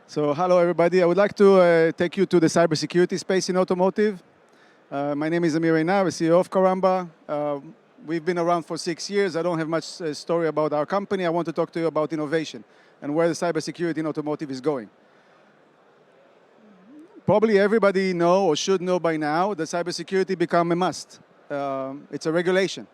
So hello everybody. I would like to take you to the cybersecurity space in automotive. My name is Amir Einar, the CEO of Karamba. We've been around for 6 years. I don't have much story about our company. I want to talk to you about innovation and where the cybersecurity in automotive is going. Probably everybody know or should know by now that cybersecurity become a must. It's a regulation.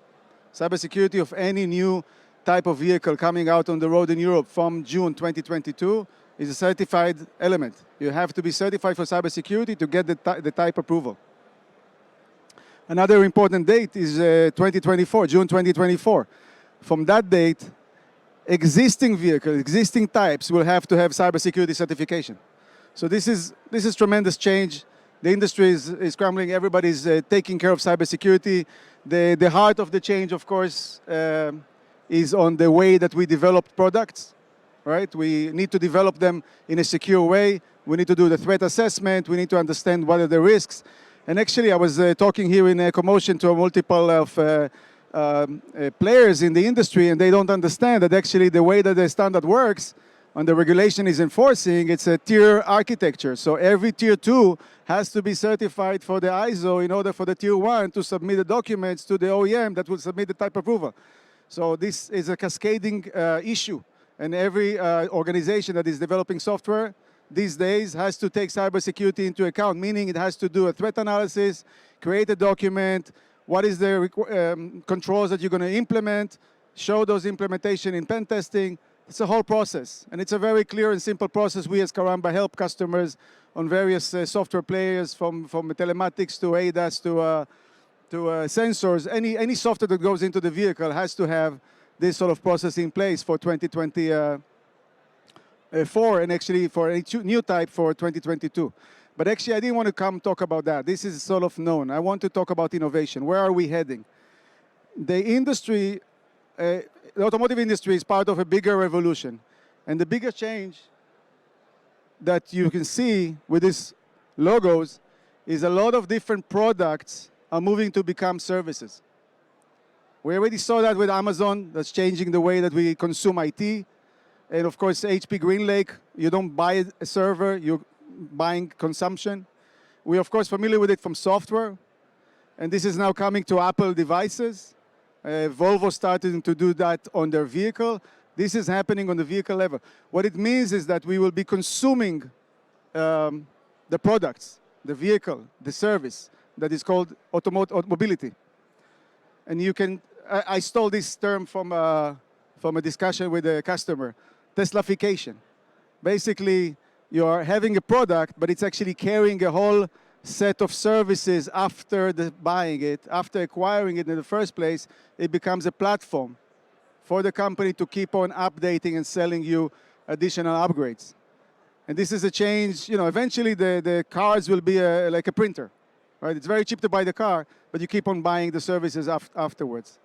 Cybersecurity of any new type of vehicle coming out on the road in Europe from June 2022 is a certified element. You have to be certified for cybersecurity to get the type approval. Another important date is 2024, June 2024. From that date, existing vehicles, existing types will have to have cybersecurity certification. So this is tremendous change. The industry is crumbling. Everybody's taking care of cybersecurity. The heart of the change, of course, is on the way that we develop products, right? We need to develop them in a secure way. We need to do the threat assessment. We need to understand what are the risks. And actually, I was talking here in a commotion to a multiple of players in the industry, and they don't understand that actually the way that the standard works and the regulation is enforcing, it's a tier architecture. So every tier 2 has to be certified for the ISO in order for the tier 1 to submit the documents to the OEM that will submit the type approval. So this is a cascading issue. And every organization that is developing software these days has to take cybersecurity into account, meaning it has to do a threat analysis, create a document, what is the controls that you're going to implement, show those implementation in pen testing. It's a whole process, and it's a very clear and simple process. We as Karamba help customers on various software players, from telematics to ADAS to sensors. Any software that goes into the vehicle has to have this sort of process in place for 2024, and actually for a new type for 2022. But actually, I didn't want to come talk about that. This is sort of known. I want to talk about innovation. Where are we heading? The industry, the automotive industry is part of a bigger revolution. And the bigger change that you can see with these logos is a lot of different products are moving to become services. We already saw that with Amazon. That's changing the way that we consume IT. And of course, HP GreenLake, you don't buy a server, you're buying consumption. We're of course familiar with it from software. And this is now coming to Apple devices. Volvo started to do that on their vehicle. This is happening on the vehicle level. What it means is that we will be consuming the products, the vehicle, the service that is called mobility. And you can, I stole this term from a discussion with a customer, Teslafication. Basically, you are having a product, but it's actually carrying a whole set of services after buying it, after acquiring it in the first place. It becomes a platform for the company to keep on updating and selling you additional upgrades. And this is a change, you know, eventually the cars will be like a printer, right? It's very cheap to buy the car, but you keep on buying the services afterwards.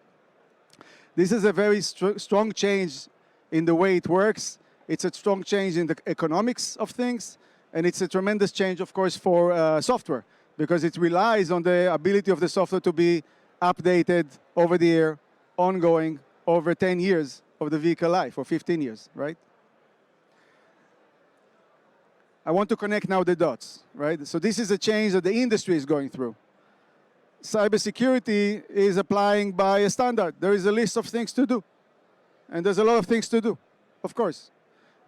This is a very strong change in the way it works. It's a strong change in the economics of things, and it's a tremendous change, of course, for software, because it relies on the ability of the software to be updated over the air, ongoing, over 10 years of the vehicle life, or 15 years, right? I want to connect now the dots, right? So this is a change that the industry is going through. Cybersecurity is applying by a standard. There is a list of things to do. And there's a lot of things to do, of course.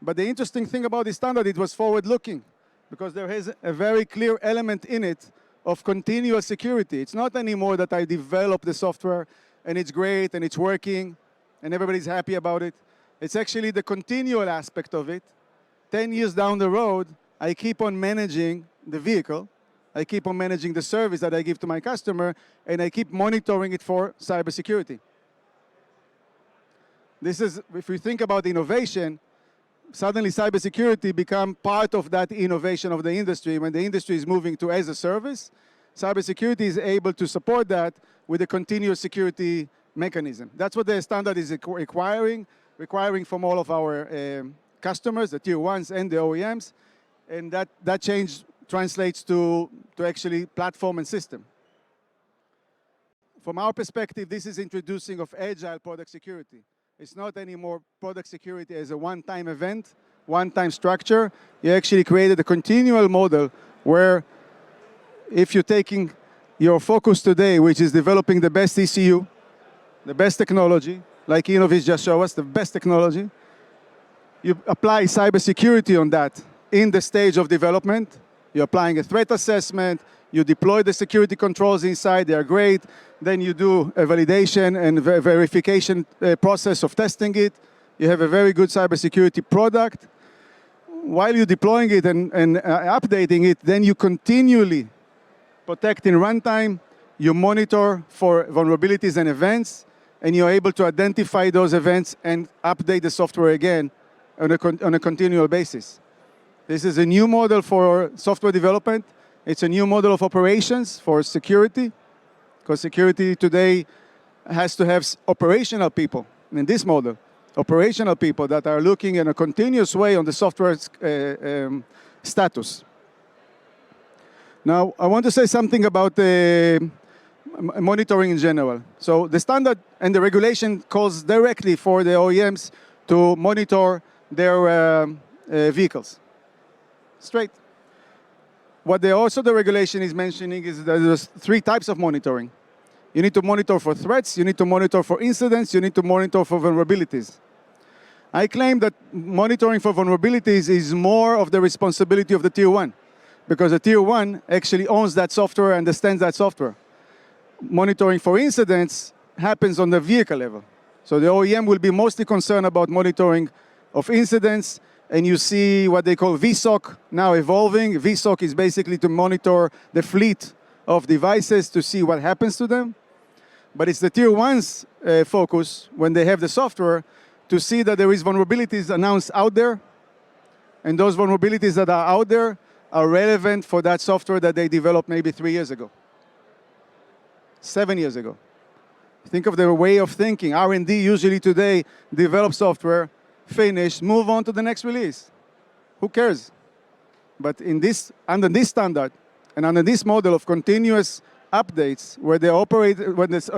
But the interesting thing about this standard, it was forward-looking, because there is a very clear element in it of continual security. It's not anymore that I develop the software and it's great and it's working and everybody's happy about it. It's actually the continual aspect of it. 10 years down the road, I keep on managing the vehicle. I keep on managing the service that I give to my customer, and I keep monitoring it for cybersecurity. This is, if we think about innovation, suddenly cybersecurity become part of that innovation of the industry. When the industry is moving to as a service, cybersecurity is able to support that with a continuous security mechanism. That's what the standard is requiring from all of our customers, the tier 1s and the OEMs. And that change translates to actually platform and system. From our perspective, this is introducing of Agile Product Security. It's not anymore product security as a one-time event one-time structure. You actually created a continual model where if you're taking your focus today, which is developing the best ECU, the best technology, like Innovis just showed us, the best technology, you apply cybersecurity on that in the stage of development. You're applying a threat assessment, you deploy the security controls inside, they are great. Then you do a validation and verification process of testing it. You have a very good cybersecurity product. While you're deploying it and updating it, then you continually protect in runtime, you monitor for vulnerabilities and events, and you're able to identify those events and update the software again on a continual basis. This is a new model for software development. It's a new model of operations for security, because security today has to have operational people in this model. Operational people that are looking in a continuous way on the software status. Now, I want to say something about monitoring in general. So the standard and the regulation calls directly for the OEMs to monitor their vehicles. Straight. What the regulation is mentioning is that there's 3 types of monitoring. You need to monitor for threats, you need to monitor for incidents, you need to monitor for vulnerabilities. I claim that monitoring for vulnerabilities is more of the responsibility of the Tier 1, because the Tier 1 actually owns that software, understands that software. Monitoring for incidents happens on the vehicle level. So the OEM will be mostly concerned about monitoring of incidents, and you see what they call VSOC now evolving. VSOC is basically to monitor the fleet of devices to see what happens to them. But it's the Tier 1's focus, when they have the software, to see that there is vulnerabilities announced out there, and those vulnerabilities that are out there are relevant for that software that they developed maybe 3 years ago, 7 years ago. Think of their way of thinking. R&D usually today develop software, finish, move on to the next release. Who cares? But under this standard and under this model of continuous updates, where they operate, when this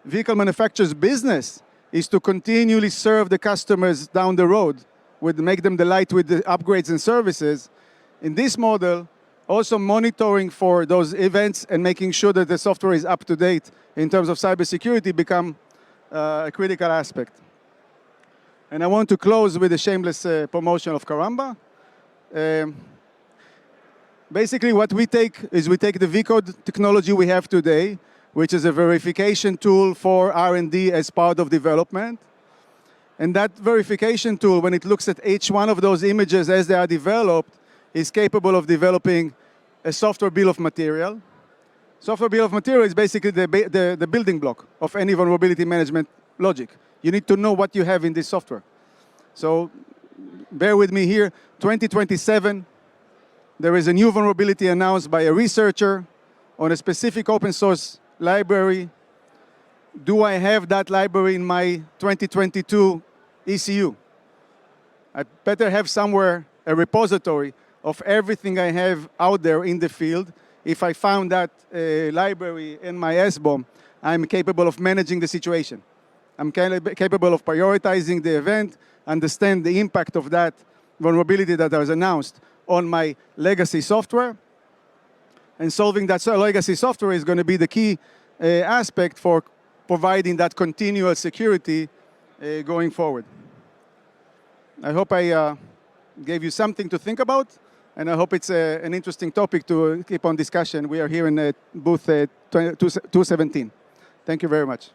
vehicle manufacturer's business is to continually serve the customers down the road, make them delight with the upgrades and services. In this model, also monitoring for those events and making sure that the software is up to date in terms of cybersecurity become a critical aspect. And I want to close with a shameless promotion of Karamba. Basically, what we take is we take the vCode technology we have today, which is a verification tool for R&D as part of development. And that verification tool, when it looks at each one of those images as they are developed, is capable of developing a software bill of material. Software bill of material is basically the building block of any vulnerability management logic. You need to know what you have in this software. So bear with me here. 2027, there is a new vulnerability announced by a researcher on a specific open source library. Do I have that library in my 2022 ECU? I better have somewhere a repository of everything I have out there in the field. If I found that library in my SBOM, I'm capable of managing the situation. I'm capable of prioritizing the event, understand the impact of that vulnerability that was announced on my legacy software. And solving that legacy software is going to be the key aspect for providing that continual security going forward. I hope I gave you something to think about, and I hope it's an interesting topic to keep on discussion. We are here in booth 217. Thank you very much.